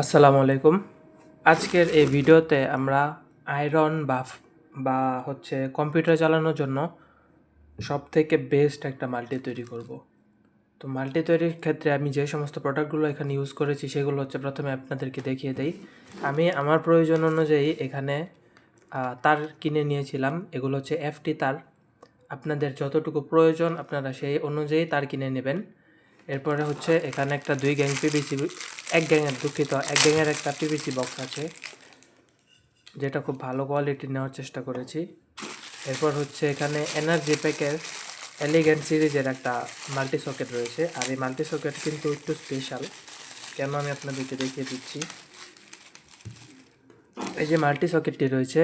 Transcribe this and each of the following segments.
আসসালামু আলাইকুম। আজকের এই ভিডিওতে আমরা আয়রন বা কম্পিউটার চালানোর জন্য সবথেকে বেস্ট একটা মাল্টি তৈরি করব। তো মাল্টি তৈরির ক্ষেত্রে আমি যে সমস্ত প্রোডাক্টগুলো এখানে ইউজ করেছি সেগুলো হচ্ছে প্রথমে আপনাদেরকে দেখিয়ে দেই। আমি আমার প্রয়োজন অনুযায়ী এখানে তার কিনে নিয়েছিলাম। এগুলো হচ্ছে FT তার। আপনাদের যতটুকু প্রয়োজন আপনারা সেই অনুযায়ী তার কিনে নেবেন। এরপরে হচ্ছে এখানে একটা 2 গ্যাং পিভিসি, 1 গ্যাংয়ের দুঃখিত 1 গ্যাংয়ের একটা পিভিসি বক্স আছে, যেটা খুব ভালো কোয়ালিটি নেওয়ার চেষ্টা করেছি। এরপর হচ্ছে এখানে এনার্জি প্যাকের এলিগেন্ট সিরিজের একটা মাল্টি সকেট রয়েছে। আর এই মাল্টি সকেট কিন্তু একটু স্পেশাল, কেন আমি আপনাদেরকে দেখিয়ে দিচ্ছি। এই যে মাল্টি সকেটটি রয়েছে,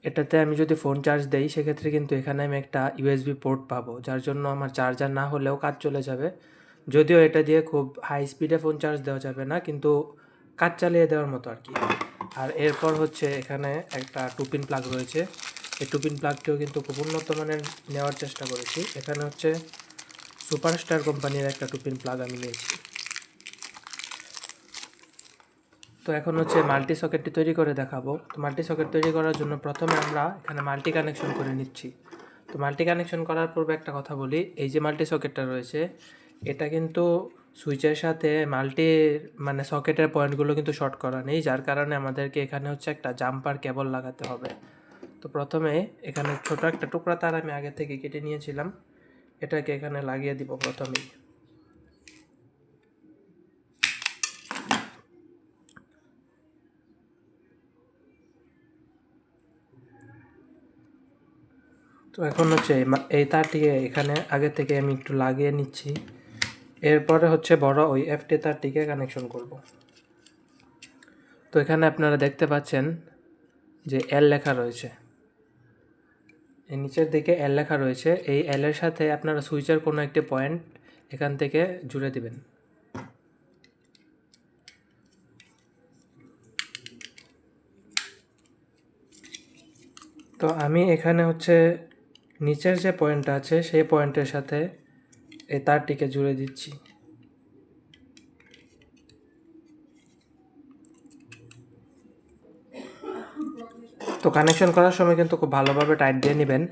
এটাতে আমি যদি ফোন চার্জ দেই সেক্ষেত্রে কিন্তু এখানে আমি একটা USB পোর্ট পাবো, যার জন্য আমার চার্জার না হলেও কাজ চলে যাবে। যদিও এটা দিয়ে খুব হাই স্পিডে ফোন চার্জ দেওয়া যাবে না, কিন্তু কাজ চালিয়ে দেওয়ার মতো আর কি। আর এরপর হচ্ছে এখানে একটা 2 পিন প্লাগ রয়েছে। এই 2 পিন প্লাগটিও কিন্তু খুব উন্নত মানের নেওয়ার চেষ্টা করেছি। এখানে হচ্ছে সুপারস্টার কোম্পানির একটা 2 পিন প্লাগ আমি নিয়েছি। তো এখন হচ্ছে মাল্টি সকেটটি তৈরি করে দেখাবো। তো মাল্টি সকেট তৈরি করার জন্য প্রথমে আমরা এখানে মাল্টি কানেকশন করে নিচ্ছি। তো মাল্টি কানেকশন করার পূর্বে একটা কথা বলি, এই যে মাল্টি সকেটটা রয়েছে এটা কিন্তু সুইচের সাথে সকেটের পয়েন্টগুলো কিন্তু শর্ট করা নেই, যার কারণে আমাদেরকে এখানে হচ্ছে একটা জাম্পার কেবল লাগাতে হবে। তো প্রথমে এখানে ছোট একটা টুকরা তার আমি আগে থেকে কেটে নিয়েছিলাম, এটাকে এখানে লাগিয়ে দিব প্রথমেই। তো এখন হচ্ছে এই তারটিকে এখানে আগে থেকে আমি একটু লাগিয়ে নিচ্ছি। এরপরে হচ্ছে বড় ওই FT তারটিকে কানেকশন করব। তো এখানে আপনারা দেখতে পাচ্ছেন যে L লেখা রয়েছে, এই নিচের দিকে L লেখা রয়েছে। এই L এর সাথে আপনারা সুইচের কোনো একটি পয়েন্ট এখান থেকে জুড়ে দিবেন। তো আমি এখানে হচ্ছে নিচের যে পয়েন্টটা আছে সেই পয়েন্টের সাথে এই তারটিকে জুড়ে দিচ্ছি। তো কানেকশন করার সময় কিন্তু খুব ভালোভাবে টাইট দিয়ে নেবেন।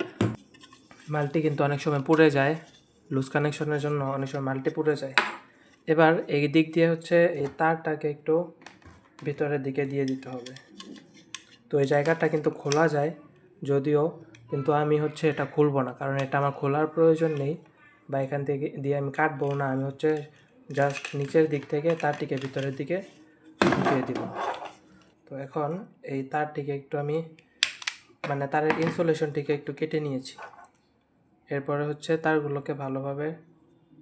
মাল্টি কিন্তু অনেক সময় পুড়ে যায়, লুজ কানেকশনের জন্য অনেক সময় মাল্টি পুড়ে যায়। এবার এই দিক দিয়ে হচ্ছে এই তারটাকে একটু ভিতরের দিকে দিয়ে দিতে হবে। তো এই জায়গাটা কিন্তু খোলা যায় যদিও, কিন্তু আমি হচ্ছে এটা খুলবো না, কারণ এটা আমার খোলার প্রয়োজন নেই বা এখান থেকে দিয়ে আমি কাটবো না। আমি হচ্ছে জাস্ট নিচের দিক থেকে তারটিকে ভিতরের দিকে ঢুকিয়ে দিব। তো এখন এই তারটিকে একটু আমি তারের ইনসুলেশনটিকে একটু কেটে নিয়েছি। এরপরে হচ্ছে তারগুলোকে ভালোভাবে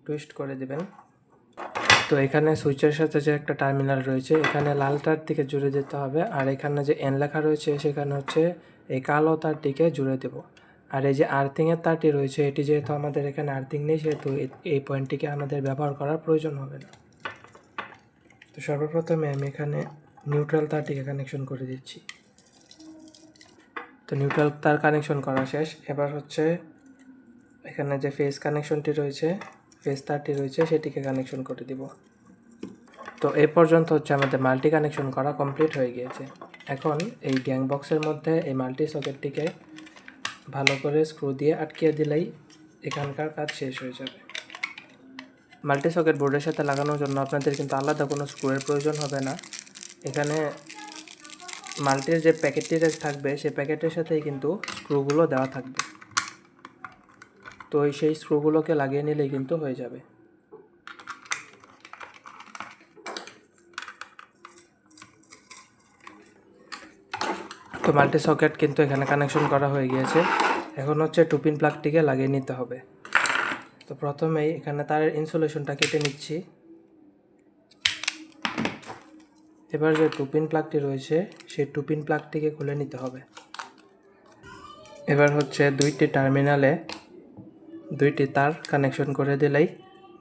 টুইস্ট করে দিবেন। তো এখানে সুইচের সাথে যে একটা টার্মিনাল রয়েছে, এখানে লাল তারটিকে জুড়ে দিতে হবে। আর এখানে যে N লেখা রয়েছে সেখানে হচ্ছে এই কালো তারটিকে জুড়ে দেব। আর এই যে আর্থিংয়ের তারটি রয়েছে, এটি যেহেতু আমাদের এখানে আর্থিং নেই সেহেতু এই পয়েন্টটিকে আমাদের ব্যবহার করার প্রয়োজন হবে না। তো সর্বপ্রথমে আমি এখানে নিউট্রাল তারটিকে কানেকশন করে দিচ্ছি। তো নিউট্রাল তার কানেকশন করা শেষ। এবার হচ্ছে এখানে যে ফেজ কানেকশনটি রয়েছে, ফেজ তারটি রয়েছে, সেটিকে কানেকশন করে দিব। তো এই পর্যন্ত হচ্ছে আমাদের মাল্টি কানেকশন করা কমপ্লিট হয়ে গিয়েছে। এখন এই গ্যাং বক্সের মধ্যে এই মাল্টি সকেটটিকে ভালো করে স্ক্রু দিয়ে আটকিয়ে দিলেই এখানকার কাজ শেষ হয়ে যাবে। মাল্টি সকেট বোর্ডের সাথে লাগানোর জন্য আপনাদের কিন্তু আলাদা কোনো স্ক্রুয়ের প্রয়োজন হবে না। এখানে মাল্টির যে প্যাকেটটি থাকবে সেই প্যাকেটের সাথেই কিন্তু স্ক্রুগুলো দেওয়া থাকবে। তো সেই স্ক্রুগুলোকে লাগিয়ে নিলেই কিন্তু হয়ে যাবে। তো মাল্টি সকেট কিন্তু এখানে কানেকশন করা হয়ে গিয়েছে। এখন হচ্ছে 2 পিন প্লাগটিকে লাগিয়ে নিতে হবে। তো প্রথমেই এখানে তারের ইনসুলেশনটা কেটে নিচ্ছি। এবার যে 2 পিন প্লাগটি রয়েছে সেই 2 পিন প্লাগটিকে খুলে নিতে হবে। এবার হচ্ছে 2টি টার্মিনালে 2টি তার কানেকশন করে দিলেই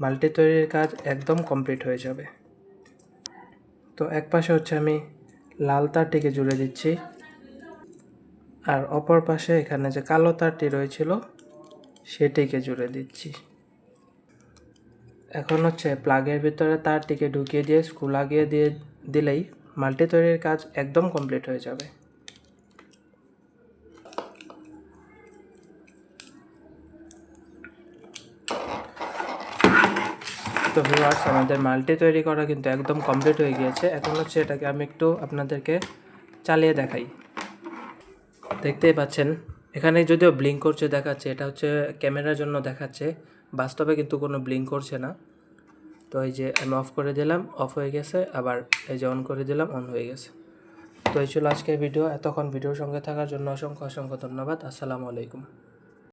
মাল্টি তৈরির কাজ একদম কমপ্লিট হয়ে যাবে। তো এক পাশে হচ্ছে আমি লাল তারটিকে জুড়ে দিচ্ছি, আর অপর পাশে এখানে যে কালো তারটি রয়েছিল সেটিকে জুড়ে দিচ্ছি। এখন হচ্ছে প্লাগের ভিতরে তারটিকে ঢুকিয়ে দিয়ে স্ক্রু লাগিয়ে দিলেই মাল্টি তৈরির কাজ একদম কমপ্লিট হয়ে যাবে। তো ভিউয়ার্স, আমাদের মাল্টি তৈরি করা কিন্তু একদম কমপ্লিট হয়ে গিয়েছে। এখন হচ্ছে এটাকে আমি একটু আপনাদেরকে চালিয়ে দেখাই। দেখতেই পাচ্ছেন এখানে যদিও ব্লিঙ্ক করছে দেখাচ্ছে, এটা হচ্ছে ক্যামেরার জন্য দেখাচ্ছে, বাস্তবে কিন্তু কোনো ব্লিঙ্ক করছে না। তো এই যে আমি অফ করে দিলাম, অফ হয়ে গেছে, আবার এই যে অন করে দিলাম, অন হয়ে গেছে। তো এই ছিল আজকের ভিডিও। এতক্ষণ ভিডিওর সঙ্গে থাকার জন্য অসংখ্য অসংখ্য ধন্যবাদ। আসসালামু আলাইকুম।